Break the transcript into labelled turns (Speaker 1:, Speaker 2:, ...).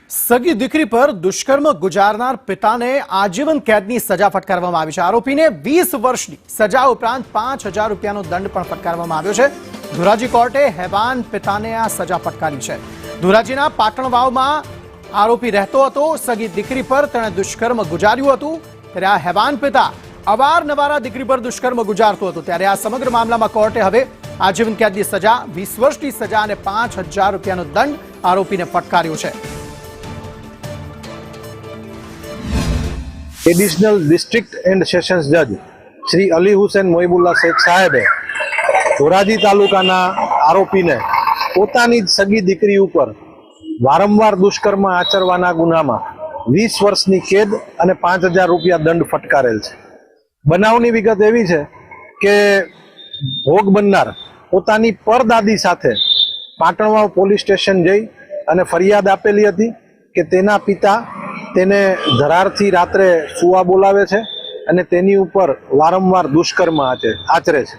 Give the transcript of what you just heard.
Speaker 1: સગી દીકરી પર દુષ્કર્મ ગુજારનાર પિતાને આજીવન કેદની સજા ફટકારવામાં આવી છે। આરોપીને 20 વર્ષની સજા ઉપરાંત 5000 રૂપિયાનો દંડ પણ ફટકારવામાં આવ્યો છે। ધોરાજી કોર્ટે હેવાન પિતાને આ સજા ફટકારી છે। ધોરાજીના પાટણ વાવમાં આરોપી રહેતો હતો। સગી દીકરી પર તેણે દુષ્કર્મ ગુજાર્યું હતું। ત્યારે આ હેવાન પિતા અવારનવાર દીકરી પર દુષ્કર્મ ગુજારતો હતો। ત્યારે આ સમગ્ર મામલામાં કોર્ટે હવે આજીવન કેદની સજા, 20 વર્ષની સજા અને 5000 રૂપિયાનો દંડ આરોપીને ફટકાર્યો છે।
Speaker 2: एडिशनल डिस्ट्रिक्ट एंड सेशन्स जज श्री अली हुसैन मोहिबुल्ला शेख साहेबे धोराजी तालुकाना आरोपीने पोतानी सगी दीकरी उपर वारंवार दुष्कर्म आचरवाना गुनामां 20 वर्षनी केद अने 5000 रूपिया दंड फटकारेल छे। बनावनी विगत एवी छे के भोग बननार पोतानी परदादी साथे पाटणवाव पोलीस स्टेशन जई अने फरियाद आपेली हती के तेना पिता तेने धरारथी रात्रे सुवा बोलावे छे अने तेनी उपर वारंवार दुष्कर्म आचरे छे।